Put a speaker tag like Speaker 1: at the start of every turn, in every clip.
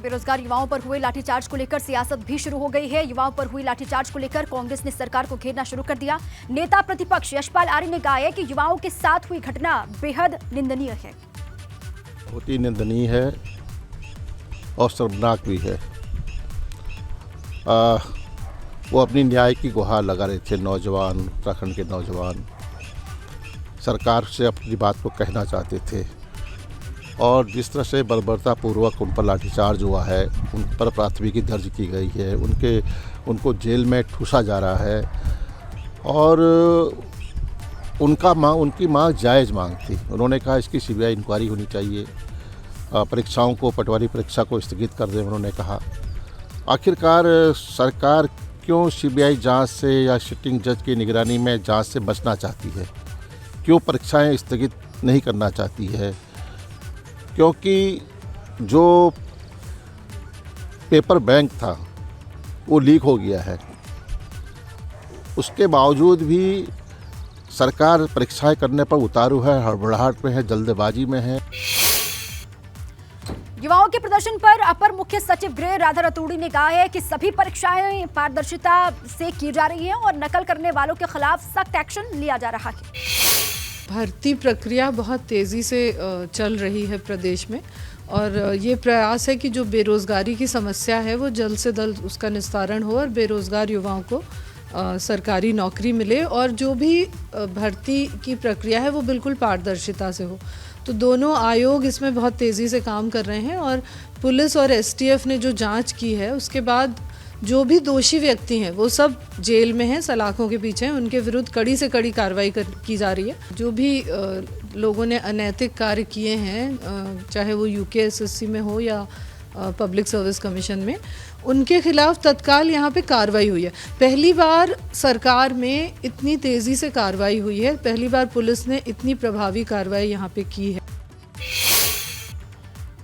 Speaker 1: बेरोजगार युवाओं पर हुए लाठीचार्ज को लेकर सियासत भी शुरू हो गई है। युवाओं पर हुई लाठीचार्ज को लेकर कांग्रेस ने सरकार को घेरना शुरू कर दिया। नेता प्रतिपक्ष यशपाल आर्य ने कहा है कि युवाओं के साथ हुई घटना बेहद निंदनीय है।
Speaker 2: बहुत ही निंदनीय है और शर्मनाक भी है। वो अपनी न्याय की गुहार लगा रहे थे नौजवान, उत्तराखंड के नौजवान सरकार से अपनी बात को कहना चाहते थे और जिस तरह से बर्बरतापूर्वक उन पर लाठीचार्ज हुआ है, उन पर प्राथमिकी दर्ज की गई है, उनको जेल में ठूसा जा रहा है और उनकी मांग जायज़ मांग थी। उन्होंने कहा इसकी सीबीआई इंक्वायरी होनी चाहिए, परीक्षाओं को, पटवारी परीक्षा को स्थगित कर दें। उन्होंने कहा आखिरकार सरकार क्यों सीबीआई जांच से या सिटिंग जज की निगरानी में जांच से बचना चाहती है, क्यों परीक्षाएं स्थगित नहीं करना चाहती है? क्योंकि जो पेपर बैंक था वो लीक हो गया है। उसके बावजूद भी सरकार परीक्षाएं करने पर उतारू है, हड़बड़ाहट में है, जल्दबाजी में है।
Speaker 1: युवाओं के प्रदर्शन पर अपर मुख्य सचिव गृह राधा रतूड़ी ने कहा है कि सभी परीक्षाएं पारदर्शिता से की जा रही हैं और नकल करने वालों के खिलाफ सख्त एक्शन लिया जा रहा है।
Speaker 3: भर्ती प्रक्रिया बहुत तेज़ी से चल रही है प्रदेश में और ये प्रयास है कि जो बेरोज़गारी की समस्या है वो जल्द से जल्द उसका निस्तारण हो और बेरोज़गार युवाओं को सरकारी नौकरी मिले और जो भी भर्ती की प्रक्रिया है वो बिल्कुल पारदर्शिता से हो। तो दोनों आयोग इसमें बहुत तेज़ी से काम कर रहे हैं और पुलिस और एसटीएफ ने जो जांच की है उसके बाद जो भी दोषी व्यक्ति हैं वो सब जेल में हैं, सलाखों के पीछे हैं। उनके विरुद्ध कड़ी से कड़ी कार्रवाई की जा रही है। जो भी लोगों ने अनैतिक कार्य किए हैं, चाहे वो यूकेएसएससी में हो या पब्लिक सर्विस कमीशन में, उनके खिलाफ तत्काल यहाँ पे कार्रवाई हुई है। पहली बार सरकार में इतनी तेज़ी से कार्रवाई हुई है, पहली बार पुलिस ने इतनी प्रभावी कार्रवाई यहाँ पे की है।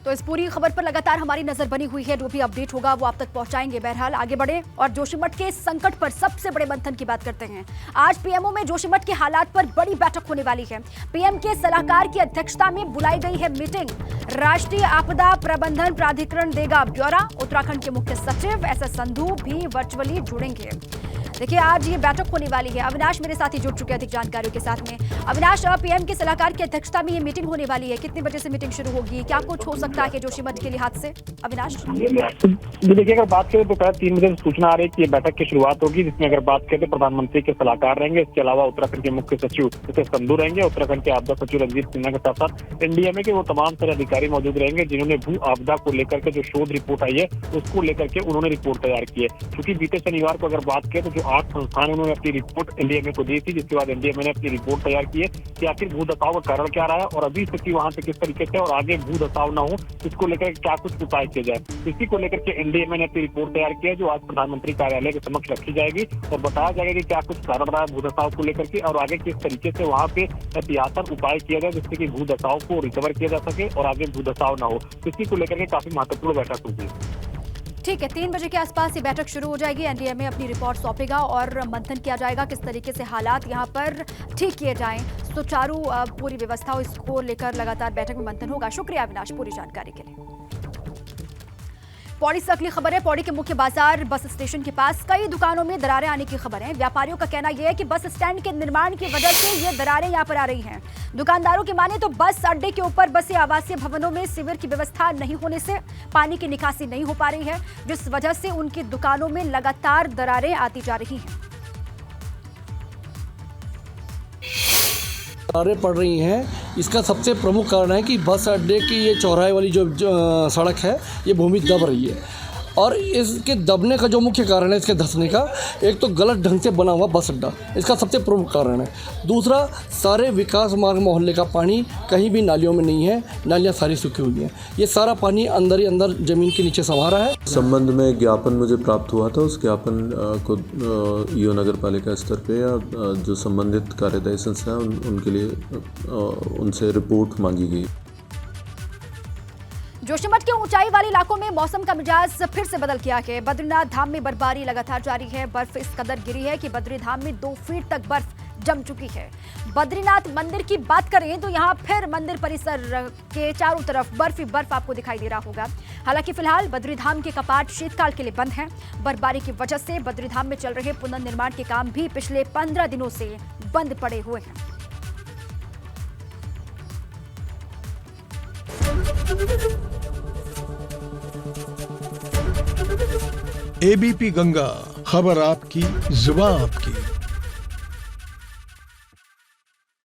Speaker 1: तो इस पूरी खबर पर लगातार हमारी नजर बनी हुई है। जो भी अपडेट होगा वो आप तक पहुंचाएंगे। बहरहाल आगे बढ़े और जोशीमठ के संकट पर सबसे बड़े मंथन की बात करते हैं। आज पीएमओ में जोशीमठ के हालात पर बड़ी बैठक होने वाली है। पीएम के सलाहकार की अध्यक्षता में बुलाई गई है मीटिंग। राष्ट्रीय आपदा प्रबंधन प्राधिकरण देगा ब्यौरा। उत्तराखंड के मुख्य सचिव एस एस संधू भी वर्चुअली जुड़ेंगे। देखिए आज ये बैठक होने वाली है। अविनाश मेरे साथ ही जुड़ चुके हैं अधिक जानकारियों के साथ में। अविनाश, पीएम के सलाहकार की अध्यक्षता में ये मीटिंग होने वाली है। कितने बजे से मीटिंग शुरू होगी? क्या कुछ हो सकता है जोशीमठ के लिहाज से? अविनाश
Speaker 4: देखिए, अगर बात करें तो दोपहर 3 बजे सूचना आ रही है कि ये बैठक की शुरुआत होगी, जिसमें अगर बात करें तो प्रधानमंत्री के सलाहकार रहेंगे। इसके अलावा उत्तराखंड के मुख्य सचिव एस एस संधू रहेंगे। उत्तराखंड के आपदा सचिव रंजीत सिन्हा के साथ साथ एनडीएमए के वो तमाम सारे अधिकारी मौजूद रहेंगे जिन्होंने भू आपदा को लेकर के जो शोध रिपोर्ट आई है उसको लेकर के उन्होंने रिपोर्ट तैयार की है। क्योंकि बीते शनिवार को अगर बात करें तो जो 8 संस्थान उन्होंने अपनी रिपोर्ट एनडीएमए को दी थी, जिसके बाद एनडीएमए ने अपनी रिपोर्ट तैयार की है कि आखिर भू धसाव का कारण क्या रहा है और अभी स्थिति वहां से किस तरीके से और आगे भू धसाव न हो इसको लेकर क्या कुछ उपाय किए जाए। इसी को लेकर के एनडीएमए ने अपनी रिपोर्ट तैयार की है, जो आज प्रधानमंत्री कार्यालय के समक्ष रखी जाएगी और बताया जाएगा कि क्या कुछ कारण रहा है भू धसाव को लेकर के और आगे किस तरीके से वहां पे एहतियातन उपाय किया जाए जिससे कि भू धसाव को रिकवर किया जा सके और आगे भू धसाव न हो। इसी को लेकर के काफी महत्वपूर्ण बैठक होगी।
Speaker 1: ठीक है, 3 बजे के आसपास ये बैठक शुरू हो जाएगी। एनडीएमए अपनी रिपोर्ट सौंपेगा और मंथन किया जाएगा किस तरीके से हालात यहाँ पर ठीक किए जाएं, सुचारू पूरी व्यवस्था हो, इसको लेकर लगातार बैठक में मंथन होगा। शुक्रिया अविनाश पूरी जानकारी के लिए। पौड़ी से अगली खबर है। पौड़ी के मुख्य बाजार बस स्टेशन के पास कई दुकानों में दरारें आने की खबर है। व्यापारियों का कहना यह है कि बस स्टैंड के निर्माण की वजह से ये दरारें यहाँ पर आ रही हैं। दुकानदारों की माने तो बस अड्डे के ऊपर बसे आवासीय भवनों में सीवर की व्यवस्था नहीं होने से पानी की निकासी नहीं हो पा रही है, जिस वजह से उनकी दुकानों में लगातार दरारें आती जा रही हैं।
Speaker 5: दरारें पड़ रही हैं, इसका सबसे प्रमुख कारण है कि बस अड्डे की ये चौराहे वाली जो सड़क है ये भूमि दब रही है और इसके दबने का जो मुख्य कारण है, इसके धंसने का, एक तो गलत ढंग से बना हुआ बस अड्डा इसका सबसे प्रमुख कारण है। दूसरा, सारे विकास मार्ग मोहल्ले का पानी कहीं भी नालियों में नहीं है, नालियाँ सारी सूखी हुई हैं। ये सारा पानी अंदर ही अंदर ज़मीन के नीचे समा रहा है।
Speaker 6: संबंध में ज्ञापन मुझे प्राप्त हुआ था। उस ज्ञापन को ईओ नगर पालिका स्तर पे या जो संबंधित कार्यदायी संस्था है उनके लिए उनसे रिपोर्ट मांगी गई।
Speaker 1: जोशीमठ के ऊंचाई वाले इलाकों में मौसम का मिजाज फिर से बदल गया है। बद्रीनाथ धाम में बर्फबारी लगातार जारी है। बर्फ इस कदर गिरी है कि बद्री धाम में 2 फीट तक बर्फ जम चुकी है। बद्रीनाथ मंदिर की बात करें तो यहाँ फिर मंदिर परिसर के चारों तरफ बर्फ ही बर्फ आपको दिखाई दे रहा होगा। हालांकि फिलहाल बद्रीधाम के कपाट शीतकाल के लिए बंद हैं। बर्फबारी की वजह से बद्रीधाम में चल रहे पुनर्निर्माण के काम भी पिछले 15 दिनों से बंद पड़े हुए हैं।
Speaker 7: एबीपी गंगा, खबर आपकी, जुबान आपकी।